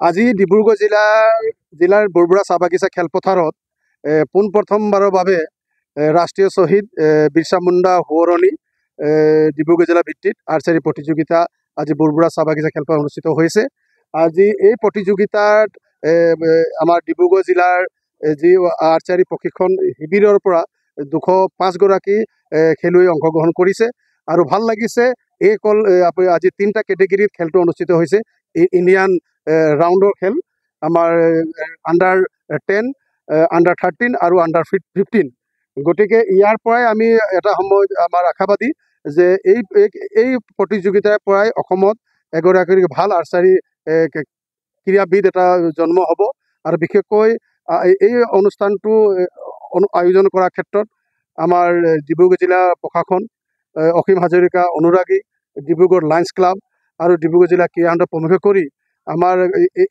আজি ডিব্ৰুগড় জিলাৰ বৰবৰা চাহ বাগিচা খেলপথাৰত পোনপ্ৰথমবাৰৰ বাবে ৰাষ্ট্ৰীয় শ্বহীদ বিৰছা মুণ্ডা সোঁৱৰণী ডিব্ৰুগড় জিলা ভিত্তিত আৰ্চাৰী প্ৰতিযোগিতা আজি বৰবৰা চাহ বাগিচা খেলপথাৰত অনুষ্ঠিত হৈছে। আজি এই প্ৰতিযোগিতাত আমাৰ ডিব্ৰুগড় জিলাৰ যি আৰ্চাৰী প্ৰশিক্ষণ শিবিৰৰ পৰা 205 গৰাকী খেলুৱৈ অংশগ্ৰহণ কৰিছে আৰু ভাল লাগিছে। এই আজি 3টা কেটেগৰীত খেলটো অনুষ্ঠিত হৈছে। ইণ্ডিয়ান ৰাউণ্ডৰ খেল আমাৰ আণ্ডাৰ 10, আণ্ডাৰ 13 আৰু আণ্ডাৰ 15। গতিকে ইয়াৰ পৰাই আমি এটা সময়ত আমাৰ আশাবাদী যে এই প্ৰতিযোগিতাৰ পৰাই অসমত এগৰাকী ভাল আৰ্চাৰী ক্ৰীড়াবিদ এটা জন্ম হ'ব। আৰু বিশেষকৈ এই অনুষ্ঠানটো আয়োজন কৰাৰ ক্ষেত্ৰত আমাৰ ডিব্ৰুগড় জিলা প্ৰশাসন, অসীম হাজৰিকা অনুৰাগী, ডিব্ৰুগড় লায়ন্স ক্লাব আৰু ডিব্ৰুগড় জিলা ক্ৰীড়াখণ্ড প্ৰমুখে কৰি আমাৰ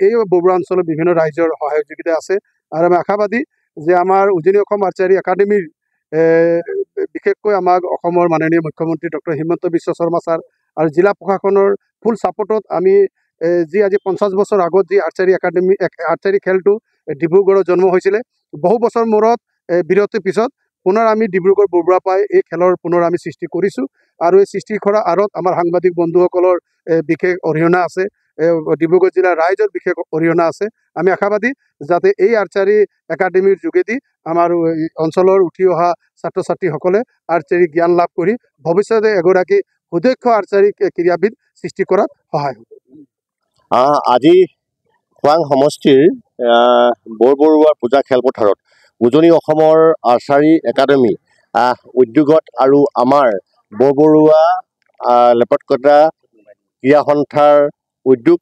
এই বৰবৰা অঞ্চলৰ বিভিন্ন ৰাইজৰ সহযোগিতা আছে। আৰু আমি আশাবাদী যে আমাৰ উজনি অসম আৰ্চাৰী একাডেমীৰ বিশেষকৈ আমাক অসমৰ মাননীয় মুখ্যমন্ত্ৰী ডক্টৰ হিমন্ত বিশ্ব শৰ্মা ছাৰ আৰু জিলা প্ৰশাসনৰ ফুল ছাপোৰ্টত আমি যি আজি 50 বছৰ আগত যি আৰ্চাৰী খেলটো ডিব্ৰুগড়ত জন্ম হৈছিলে, বহু বছৰ মূৰত বিৰতিৰ পিছত পুনৰ আমি ডিব্ৰুগড় বৰবৰা পাই এই খেলৰ পুনৰ আমি সৃষ্টি কৰিছোঁ। আৰু এই সৃষ্টি কৰাৰ আঁৰত আমাৰ সাংবাদিক বন্ধুসকলৰ বিশেষ অৰিহণা আছে, ডিব্ৰুগড় জিলাৰ ৰাইজৰ বিশেষ অৰিহণা আছে। আমি আশাবাদী যাতে এই আৰ্চাৰী একাডেমীৰ যোগেদি আমাৰ অঞ্চলৰ উঠি অহা ছাত্ৰ ছাত্ৰীসকলে আৰ্চাৰী জ্ঞান লাভ কৰি ভৱিষ্যতে এগৰাকী সুদক্ষ আৰ্চাৰী ক্ৰীড়াবিদ সৃষ্টি কৰাত সহায় হ'ব। আজি খোৱাং সমষ্টিৰ বৰবৰুৱা পূজা খেলপথাৰত উজনি অসমৰ আৰ্চাৰী একাডেমী উদ্যোগত আৰু আমাৰ বৰবৰুৱা লেপটকটা ক্ৰীড়া সন্থাৰ উদ্যোগ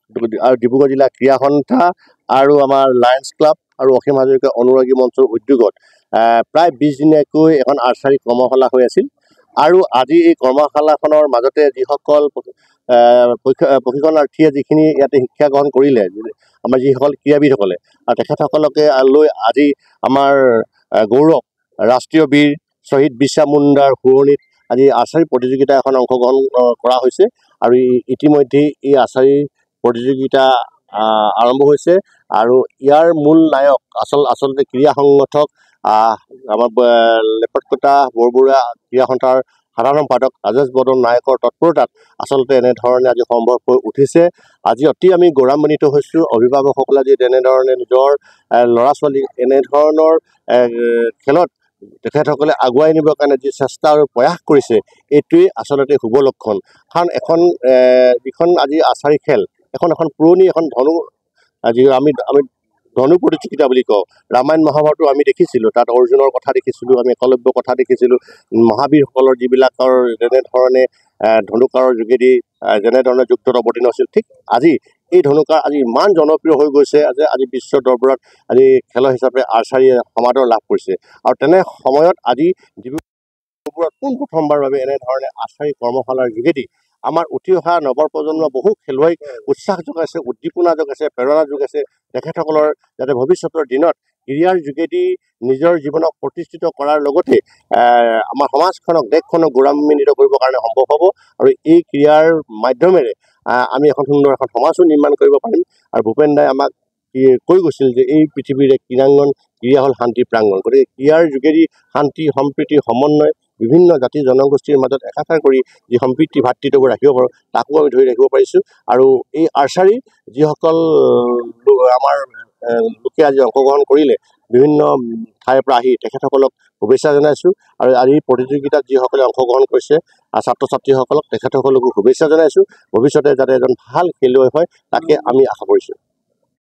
আৰু ডিব্ৰুগড় জিলা ক্ৰীড়া সন্থা আৰু আমাৰ লায়ন্স ক্লাব আৰু অসীম হাজৰিকা অনুৰাগী মঞ্চৰ উদ্যোগত প্ৰায় 20 দিনীয়াকৈ এখন আৰ্চাৰী কৰ্মশালা হৈ আছিল। আৰু আজি এই কৰ্মশালাখনৰ মাজতে যিসকল প্ৰশিক্ষণাৰ্থীয়ে যিখিনি ইয়াতে শিক্ষা গ্ৰহণ কৰিলে, আমাৰ যিসকল ক্ৰীড়াবিদসকলে, আৰু তেখেতসকলকে লৈ আজি আমাৰ গৌৰৱ ৰাষ্ট্ৰীয় বীৰ শ্বহীদ বিৰছা মুণ্ডাৰ সোঁৱৰণিত আজি আৰ্চাৰী প্ৰতিযোগিতা এখন অংশগ্ৰহণ কৰা হৈছে। আৰু ইতিমধ্যেই এই আৰ্চাৰী প্ৰতিযোগিতা আৰম্ভ হৈছে। আৰু ইয়াৰ মূল নায়ক আচলতে ক্ৰীড়া সংগঠক আমাৰ লেপটকটা বৰবৰুৱা ক্ৰীড়া সন্থাৰ সাধাৰণ সম্পাদক ৰাজেশ বৰ্ধন নায়কৰ তৎপৰতাত আচলতে এনেধৰণে আজি সম্ভৱ হৈ উঠিছে। আজি অতি আমি গৌৰৱান্বিত হৈছোঁ অভিভাৱকসকলে যে তেনেধৰণে নিজৰ ল'ৰা ছোৱালীক এনেধৰণৰ খেলত তেখেতসকলে আগুৱাই নিবৰ কাৰণে যি চেষ্টা আৰু প্ৰয়াস কৰিছে, এইটোৱেই আচলতে শুভ লক্ষণ। কাৰণ যিখন আজি আৰ্চাৰী খেল এখন পুৰণি এখন যি আমি ধনু প্ৰতিযোগিতা বুলি কওঁ। ৰামায়ণ মহাভাৰতো আমি দেখিছিলোঁ, তাত অৰ্জুনৰ কথা দেখিছিলোঁ, আমি একলব্যৰ কথা দেখিছিলোঁ, মহাবীৰসকলৰ যিবিলাকৰ যেনেধৰণে ধনুকাঁড়ৰ যোগেদি যেনেধৰণে যুদ্ধত অৱতীৰ্ণ হৈছিল, ঠিক আজি এই ধনুকাঁড় আজি ইমান জনপ্ৰিয় হৈ গৈছে যে আজি বিশ্ব দৰবাৰত আজি খেল হিচাপে আৰ্চাৰীয়ে সমাদৰ লাভ কৰিছে। আৰু তেনে সময়ত আজি ডিব্ৰুগড়ত পোনপ্ৰথমবাৰৰ বাবে এনেধৰণে আৰ্চাৰী কৰ্মশালাৰ যোগেদি আমাৰ উঠি অহা নৱপ্ৰজন্মৰ বহু খেলুৱৈক উৎসাহ যোগাইছে, উদ্দীপনা যোগাইছে, প্ৰেৰণা যোগাইছে। তেখেতসকলৰ যাতে ভৱিষ্যতৰ দিনত ক্ৰীড়াৰ যোগেদি নিজৰ জীৱনক প্ৰতিষ্ঠিত কৰাৰ লগতে আমাৰ সমাজখনক, দেশখনক গৌৰৱান্বিত কৰিবৰ কাৰণে সম্ভৱ হ'ব। আৰু এই ক্ৰীড়াৰ মাধ্যমেৰে আমি এখন সুন্দৰ এখন সমাজো নিৰ্মাণ কৰিব পাৰিম। আৰু ভূপেন দাই আমাক কৈ গৈছিল যে এই পৃথিৱীৰ এক ক্ৰীড়াংগন, ক্ৰীড়া হ'ল শান্তি প্ৰাংগণ। গতিকে ক্ৰীড়াৰ যোগেদি শান্তি, সম্প্ৰীতি, সমন্বয় বিভিন্ন জাতি জনগোষ্ঠীৰ মাজত একাকাৰ কৰি যি সম্প্ৰীতি ভাতৃত্ববোৰ ৰাখিব পাৰোঁ তাকো আমি ধৰি ৰাখিব পাৰিছোঁ। আৰু এই আৰ্চাৰী যিসকল আমাৰ লোকে আজি অংশগ্ৰহণ কৰিলে বিভিন্ন ঠাইৰ পৰা আহি তেখেতসকলক শুভেচ্ছা জনাইছোঁ। আৰু আজি প্ৰতিযোগিতাত যিসকলে অংশগ্ৰহণ কৰিছে ছাত্ৰ ছাত্ৰীসকলক তেখেতসকলকো শুভেচ্ছা জনাইছোঁ। ভৱিষ্যতে যাতে এজন ভাল খেলুৱৈ হয় তাকে আমি আশা কৰিছোঁ।